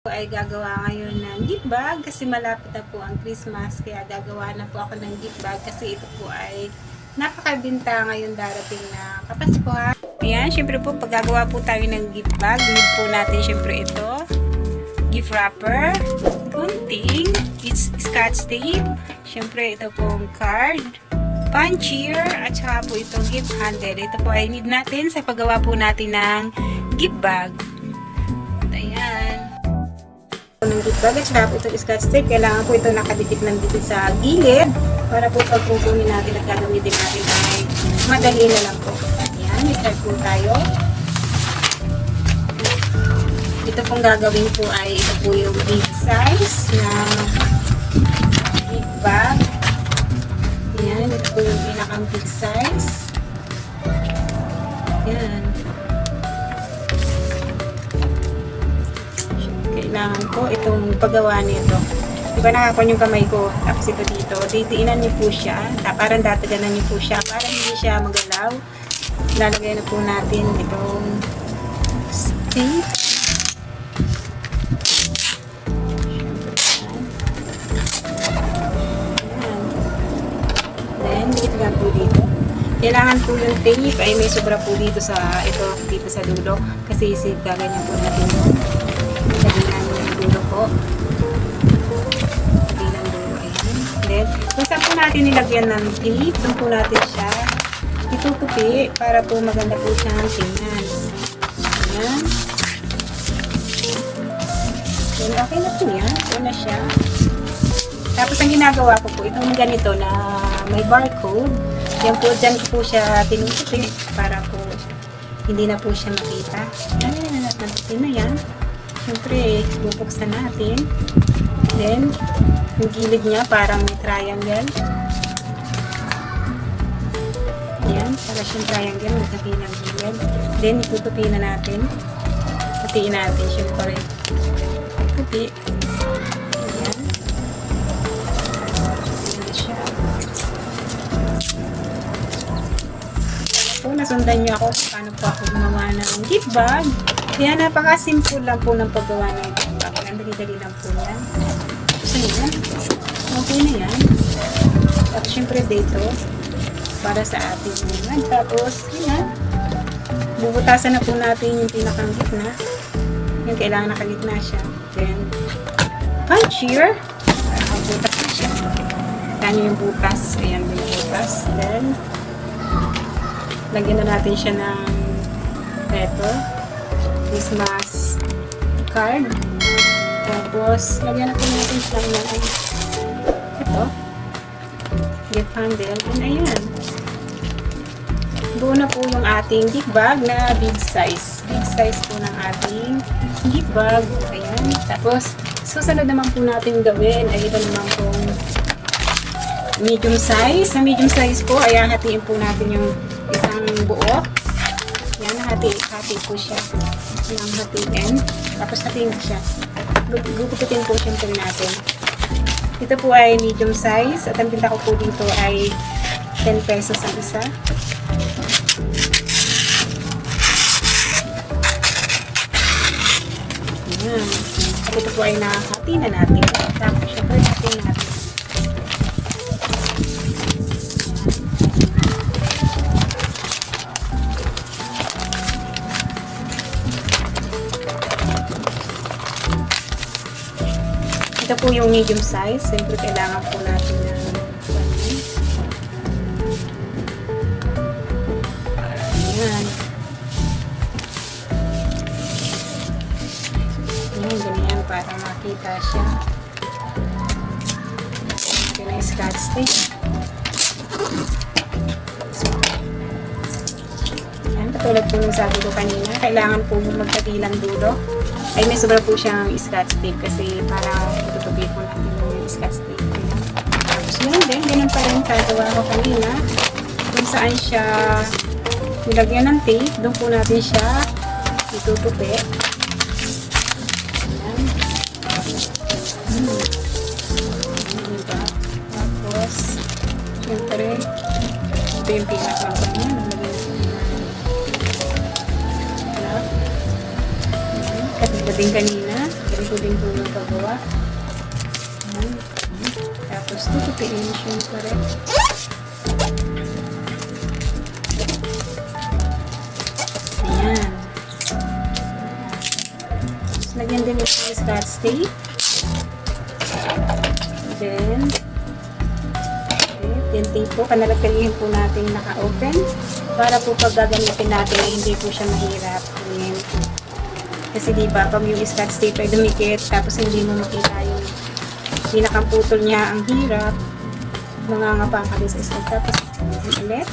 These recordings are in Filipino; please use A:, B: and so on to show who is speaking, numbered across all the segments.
A: Ay gagawa ngayon ng gift bag kasi malapit na po ang Christmas, kaya gagawa na po ako ng gift bag kasi ito po ay napakabinta ngayon darating na Kapaskuhan. Ayan, syempre po pag gagawa po tayo ng gift bag, need po natin syempre ito, gift wrapper, gunting, it's scotch tape, syempre ito pong card, punchier, at saka po itong gift handle. Ito po ay need natin sa paggawa po natin ng gift bag. Ayan. Ng gift bag at saka po itong scotch tape, kailangan po ito nakadikit ng dikit sa gilid para po pag kukunin natin at gagamitin natin ay madali na lang po. Ayan, start po tayo. Ito pong gagawin po ay ito po yung big size na gift bag. Ayan, ito po yung pinakang big size. Ayan. Kailangan ko itong paggawa nito. Diba nakakon yung kamay ko, tapos ito dito. Didiinan niyo po siya. Parang dataganan niyo po siya para hindi siya magalaw. Lalagay na po natin itong stick. Then, dito lang po dito. Kailangan po yung tape ay may sobra po dito sa dito sa dulo. Kasi gaganyan po natin yun. Kabilang dulo po. Kabilang dulo. Ayan. Then, kung saan po natin nilagyan ng tape, doon po natin siya itutupi para po maganda po siyang tingnan. Ayan. Then, okay na po yan. Ito na siya. Tapos, ang ginagawa ko po, itong ganito na may barcode, yan po, dyan ko po siya tinutupi para po hindi na po siya makita. Ayan, natin na yan. Siyempre, bubuksan natin. Then, yung gilid niya parang may triangle. Ayan, para siyang triangle. Magkabilang gilid. Then, itutupi na natin. Tupiin natin, siyempre. Tupi. Ayan. Ayan siya. So, nasundan niyo ako kung paano po ako gumawa ng gift bag. Kaya napaka-simple lang po ng paggawa ng gift bag. Ang dali-dali lang po yan. So, yan. Okay na yan. At syempre dito, para sa ating naman. Tapos, yan. Bubutasan na po natin yung pinakang gitna. Yung kailangan nakagitna siya. Then, punchier. Butas na siya. Yan yung butas. Ayan yung butas. Then, lagyan na natin siya ng Christmas card. Tapos, lagyan na po natin siya ng ito. Gift handle. And ayan. Buo na po yung ating gift bag na big size. Big size po ng ating gift bag. Ayan. Tapos, susunod naman po natin gawin ay ito naman pong medium size. Sa medium size po, ayan, hatiin po natin yung isang buo. Yan, hati po siya. Yung hatiin. Tapos hatiin siya. Gugupitin po siyempre natin. Ito po ay medium size. At ang binta ko po dito ay 10 pesos ang isa. Yan. At ito po ay nakahati na natin. Tapos siyempre hatiin natin. Ito po yung medium size. Siyempre, kailangan po natin na ayan. Ayan, ganyan para makita siya. Ito na yung scotch tape. Ayan, katulad po yung sabi ko kanina, kailangan po magkabilang dulo. Ay, may sobra po siyang scotch tape kasi para tutupi po natin yung scotch tape. Tapos yun din, ganun pa rin sa gawa ko kanina. Kung saan siya nilagyan ng tape, doon po natin siya itutupi. Ayan. Diba? Tapos, syempre, ito yung pinakabang niya. Katulad din kanina. Simple din po yung paggawa. Ayan. Tapos tutupiin mo siya pa rin. Ayan. Tapos lagyan din ito yung scotch tape. Then, yung tape po, panalagkalihin po natin naka-open para po pag gagamitin natin ay hindi po siya mahirap. Ayan. Kasi diba, pag yung scotch tape ay dumikit, tapos hindi mo makita yung pinakaputol niya, ang hirap. Mangangapa ka din sa scotch. Tapos, ulit.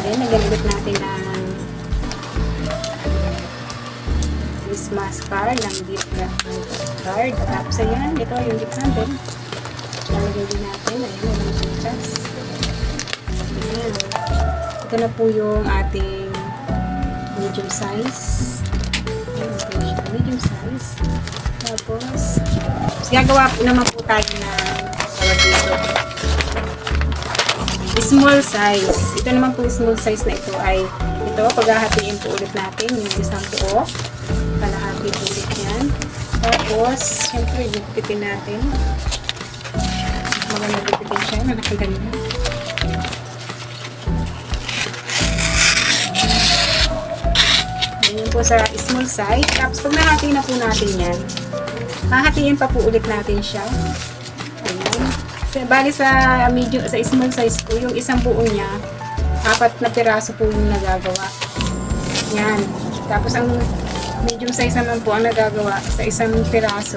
A: Then, nagalit natin ng Christmas card, ng gift card. Tapos, ayan, ito yung gift handle. Lalagay din natin. Ayan, walang butas. Ayan. Ito na po yung ating medium size. Medium size. Tapos, gagawa po naman po tayo ng tawag dito. Small size. Ito naman po small size na ito ay ito. Paghahatiin po ulit natin yung isang buo. Kalahati po ulit yan. Tapos, syempre, gupitin natin. Maganda gupitin siya. Nakaganda. Yan po sa small size. Tapos pag nahati na po natin yan, hahatiin pa po ulit natin siya. Ayan. Bali sa medium, sa small size po, yung isang buo niya, 4 na piraso po yung nagagawa. Yan. Tapos ang medium size naman po ang nagagawa sa isang piraso,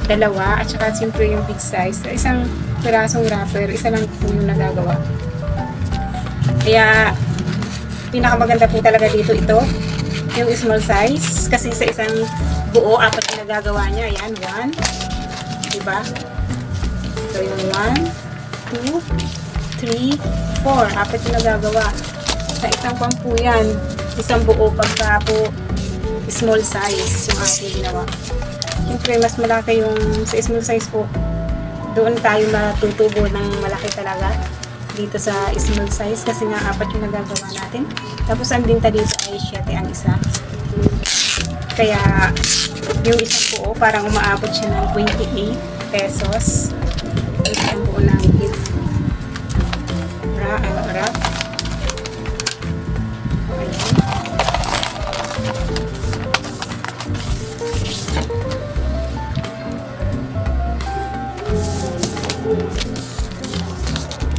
A: 2. At saka siyempre yung big size, sa isang pirasong wrapper, isa lang po yung nagagawa. Kaya pinakamaganda po talaga dito ito, yung small size, kasi sa isang buo, 4 yung nagagawa niya. Ayan, 1, diba? So yung 1, 2, 3, 4, 4 yung nagagawa. Sa isang pampu yan, isang buo pagka po small size yung ating ginawa. Siyempre, mas malaki yung sa small size po, doon tayo matutubo ng malaki talaga. Dito sa small size kasi nga 4 yung nagagawa natin. Tapos ang binta dito ay 7 ang isa. Kaya yung isang buo parang umaabot siya ng 28 pesos. Isang buo ng gift wrap. Ayan.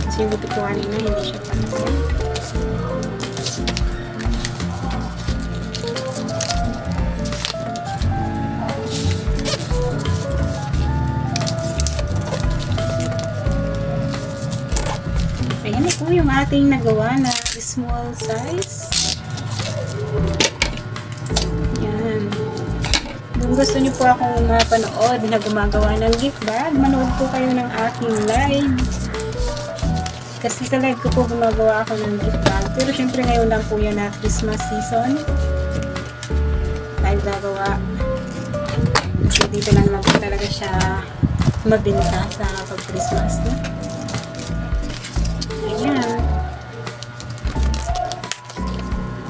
A: Kasi yung gupit ko kanina, hindi siya pansin. Ayan na po yung ating nagawa na small size. Ayan. Kung gusto niyo po akong mapanood na gumagawa ng gift bag, manood po kayo ng aking live. Kasi sa live ko po gumagawa ako ng gift bag. Pero syempre ngayon lang po yan na Christmas season. Live gagawa. Kasi dito lang po talaga siya mabinta sa pag-Christmas. No? Ayan.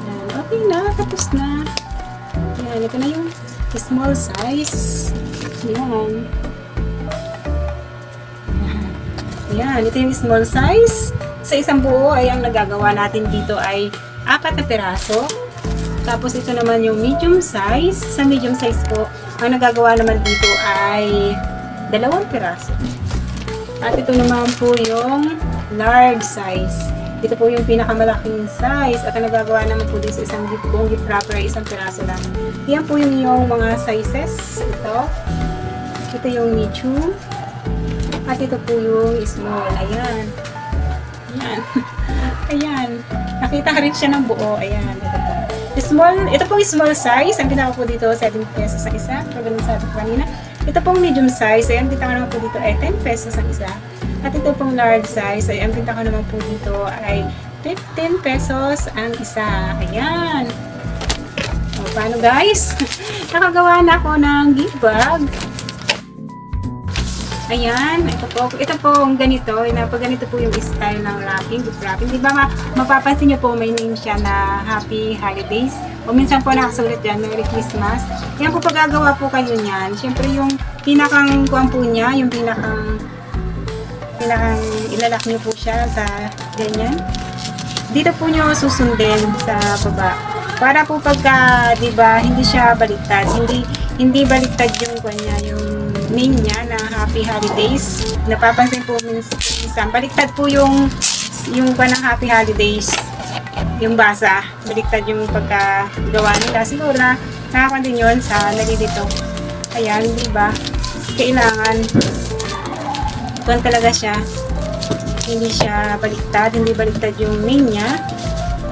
A: Ayan. Okay na. Tapos na. Ayan. Ito na yung small size. Ayan. Ayan, ito yung small size. Sa isang buo ay ang nagagawa natin dito ay 4 na piraso. Tapos ito naman yung medium size. Sa medium size po, ang nagagawa naman dito ay 2 piraso. At ito naman po yung large size. Ito po yung pinakamalaking size. At ang nagagawa naman po dito sa isang gift wrapper ay 1 piraso lang. Yan po yung mga sizes. Ito yung medium. At ito po yung small. Ayan. Ayan. Ayan. Nakita rin siya ng buo. Ayan. Ito po. Ito pong small size. Ang pinaka po dito, 7 pesos ang isa. Pero ganun sabi ko kanina. Ito pong medium size. Ayan, pinta ko naman po dito ay 10 pesos ang isa. At ito pong large size. Ayan, pinta ko naman po dito ay 15 pesos ang isa. Ayan. O, paano guys? Nakagawa na ako ng gift bag. Ayan, ito po ang ganito, pag ganito po yung style ng wrapping, gift wrapping. Di ba mapapansin niyo po may name siya na Happy Holidays. O minsan po nakasulat dyan, Merry Christmas. Yan po paggagawa po kayo niyan. Siyempre yung pinakang kuwan po niya, yung pinakang ilalak niyo po siya sa ganyan. Dito po niyo susundin sa baba. Para po pagka, di ba, hindi siya baliktad. Hindi baliktad yung kanya, yung name niya na Happy Holidays. Napapansin po minsan, baliktad po yung ng Happy Holidays. Yung basa, baliktad yung pagkagawa nila. Siguro na nakakon din yun sa nalilito. Ayan, di ba? Kailangan kuwan talaga siya. Hindi siya baliktad, hindi baliktad yung name niya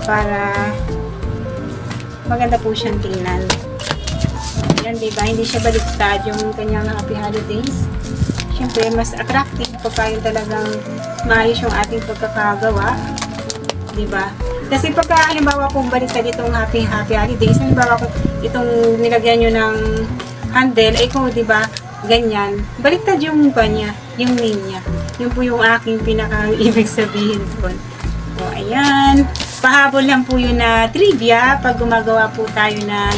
A: para maganda po siyang tingnan. Ayan, diba? Hindi siya baliktad yung kanyang Happy Holidays. Siyempre, mas attractive pagka yung talagang maayos yung ating pagkakagawa. Diba? Kasi pagka, halimbawa kung baliktad itong Happy Holidays, halimbawa kung itong nilagyan nyo ng handle, ay kung diba, ganyan, baliktad yung kanya, yung name niya. Yun po yung aking pinaka-ibig sabihin doon. O, ayan. Pahabol lang po yun na trivia pag gumagawa po tayo ng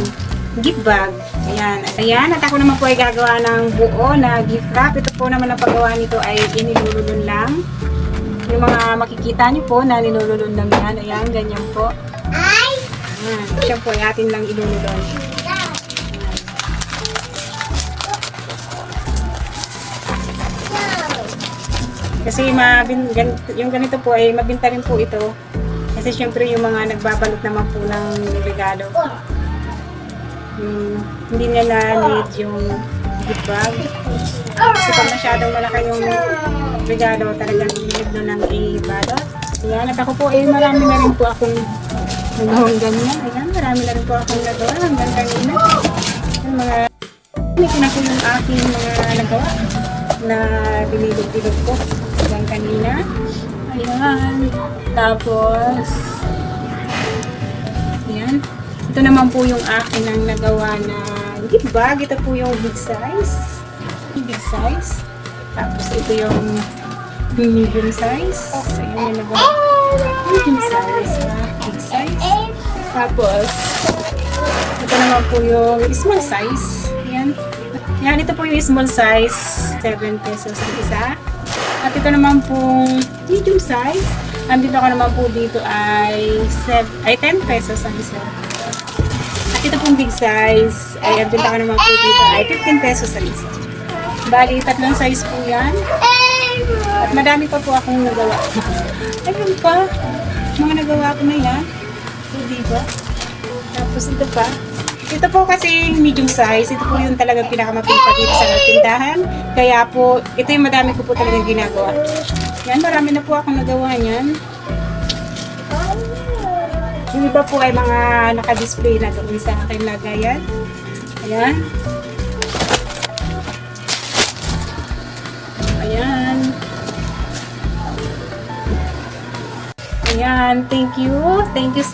A: gift bag. Ayan. Ayan. At ako naman po ay gagawa ng buo na gift wrap. Ito po naman ang paggawa nito ay inilululun lang. Yung mga makikita niyo po na nilululun lang yan. Ayan. Ganyan po. Ayan. Siya po ay atin lang ilululun. Kasi yung ganito po ay mabinta rin po ito. Kasi syempre yung mga nagbabalot naman po ng regalo. Hindi nila need yung gift bag. Kasi pag masyadong malaki yung regalo, talagang need doon ng i-balot. Ayan, at ako po ay marami na rin po akong nagawang ganyan. Ayan, marami na rin po akong nagawa hanggang kanina. Ito na po yung aking mga nagawa na binilog-bilog ko hanggang kanina. Ayan. Tapos, ayan. Ito naman po yung akin ang nagawa na gift bag. Ito po yung big size. Big size. Tapos ito yung medium size. Ayan yung nagawa. Medium size. Big size. Tapos, ito naman po yung small size. Ayan. Ayan, ito po yung small size. 7 pesos ang isa. At ito naman pong medium size. Ang dito ko naman po dito ay 10 pesos ang isa. At ito pong big size ay ang dito ko naman po dito ay 15 pesos ang isa. Bali, tatlong size po yan. At madami pa po akong nagawa. Ayun pa. Mga nagawa ko na yan. So, diba? Tapos ito pa. Ito po kasi medium size. Ito po yung talagang pinakamapilipat dito sa tindahan. Kaya po, ito yung madami ko po talagang ginagawa. Yan, marami na po akong nagawa niyan. Yung iba po ay mga naka-display na doon sa akin lagayan. Ayan. Ayan. Ayan, thank you. Thank you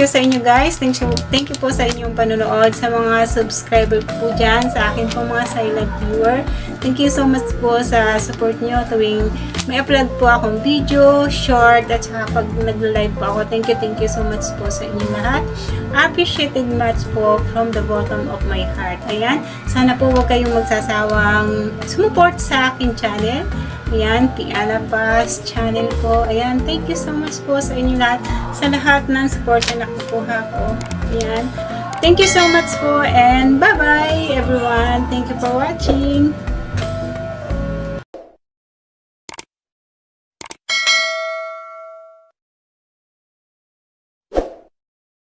A: sa inyo guys. Thank you po sa inyong panonood, sa mga subscriber po dyan, sa akin po mga silent viewer. Thank you so much po sa support nyo tuwing may upload po akong video, short, at saka pag nag-live po ako. Thank you so much po sa inyong lahat. Appreciated much po from the bottom of my heart. Ayan, sana po huwag kayong magsasawang support sa akin channel. Ayan, Piana Paz channel ko. Ayan, thank you so much po sa inyo lahat. Sa lahat ng support na nakukuha ko. Ayan. Thank you so much po and bye-bye everyone. Thank you for watching.